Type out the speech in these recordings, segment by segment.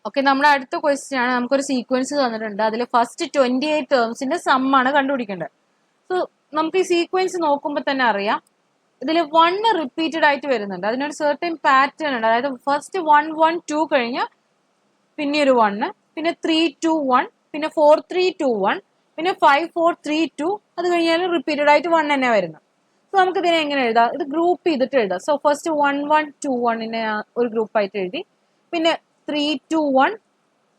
Okay, നമ്മുടെ അടുത്ത question ആണ്. നമുക്കൊരു സീക്വൻസ് തന്നിട്ടുണ്ട്. അതിൽ ഫസ്റ്റ് 28 ടേംസിന്റെ സമ്മാണ് കണ്ടുപിടിക്കേണ്ടത്. സോ നമുക്ക് ഈ സീക്വൻസ് നോക്കുമ്പോൾ തന്നെ അറിയാം, ഇതിൽ 1 റിപ്പീറ്റഡ് ആയിട്ട് വരുന്നുണ്ട്. അതിനൊരു സെർട്ടൻ പാറ്റേൺ ഉണ്ട്. അതായത് ഫസ്റ്റ് 1 1 2 കഴിഞ്ഞാൽ പിന്നെ ഒരു 1, പിന്നെ 3 2 1, പിന്നെ 4 3 2 1, പിന്നെ 5 4 3 2, അത് കഴിഞ്ഞാൽ റിപ്പീറ്റഡ് ആയിട്ട് 1 തന്നെ വരുന്നത്. സോ നമുക്ക് ഇതിനെ എങ്ങനെ എഴുതാം? ഇത് ഗ്രൂപ്പ് ചെയ്തിട്ട് എഴുതാം. സോ ഫസ്റ്റ് 1 1 2 1 ഒരു ഗ്രൂപ്പായിട്ട് എഴുതി, പിന്നെ 3 2 1,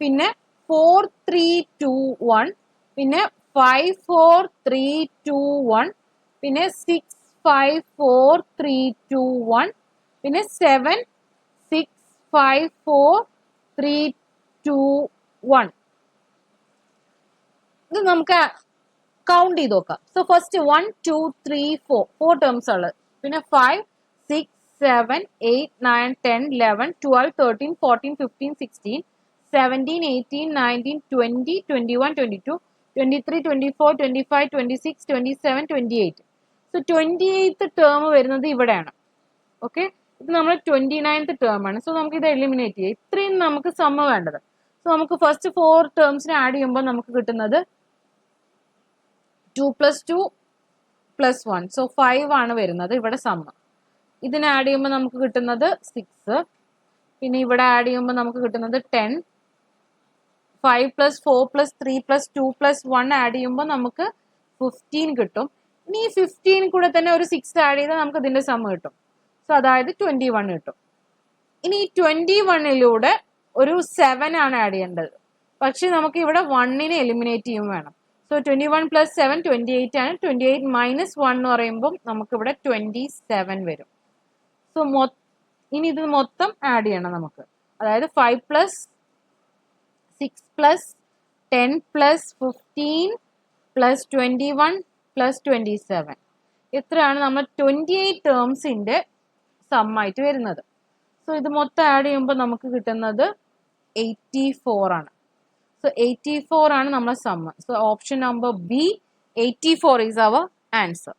പിന്നെ 4 3 2 1, പിന്നെ 5 4 3 2 1, പിന്നെ 6 5 4 3 2 1, പിന്നെ 7 6 5 4 3 2 1. ഇത് നമുക്ക് കൗണ്ട് ചെയ്ത് നോക്കാം. സോ ഫസ്റ്റ് 1 2 3 4 ടേംസ് ഉള്ളത്, പിന്നെ 5 6 7 8 9 10 11 12 13 14 15 16 17 18 19 20 21 22 23 24 25 26 27 28. സോ 28th ടേം വരുന്നത് ഇവിടെയാണ്. ഓക്കെ, ഇത് നമ്മൾ 29th ടേം ആണ്. സോ നമുക്ക് ഇത് എലിമിനേറ്റ് ചെയ്യാം. ഇത്രയും നമുക്ക് സമ്മ വേണ്ടത്. സോ നമുക്ക് ഫസ്റ്റ് 4 ടേംസിനെ ആഡ് ചെയ്യുമ്പോൾ നമുക്ക് കിട്ടുന്നത് 2 + 2 + 1. സോ 5 ആണ് വരുന്നത് ഇവിടെ സമ്മ. ഇതിനെ ആഡ് ചെയ്യുമ്പോൾ നമുക്ക് കിട്ടുന്നത് 6. പിന്നെ ഇവിടെ ആഡ് ചെയ്യുമ്പോൾ നമുക്ക് കിട്ടുന്നത് 10. 5 + 4 + 3 + 2 + 1 ആഡ് ചെയ്യുമ്പോൾ നമുക്ക് 15 കിട്ടും. ഇനി ഈ 15 കൂടെ തന്നെ ഒരു 6 ആഡ് ചെയ്താൽ നമുക്ക് ഇതിന്റെ സമ്മ കിട്ടും. സോ അതായത് 21 കിട്ടും. ഇനി ഈ 21ലൂടെ ഒരു 7 ആണ് ആഡ് ചെയ്യേണ്ടത്. പക്ഷെ നമുക്ക് ഇവിടെ 1നെ എലിമിനേറ്റ് ചെയ്യും വേണം. സോ 21 + 7 28 ആണ്. 28 - 1 എന്ന് പറയുമ്പോൾ നമുക്ക് ഇവിടെ 27 വരും. സോ ഇനി ഇത് മൊത്തം ആഡ് ചെയ്യണം നമുക്ക്. അതായത് 5 + 6 + 10 + 15 + 21 + 27. ഇത്രയാണ് നമ്മൾ 28 ടേംസിന്റെ സമ്മായിട്ട് വരുന്നത്. സോ ഇത് മൊത്തം ആഡ് ചെയ്യുമ്പോൾ നമുക്ക് കിട്ടുന്നത് 84 ആണ്. സോ 84 ആണ് നമ്മുടെ sum. So option number B 84 is our answer.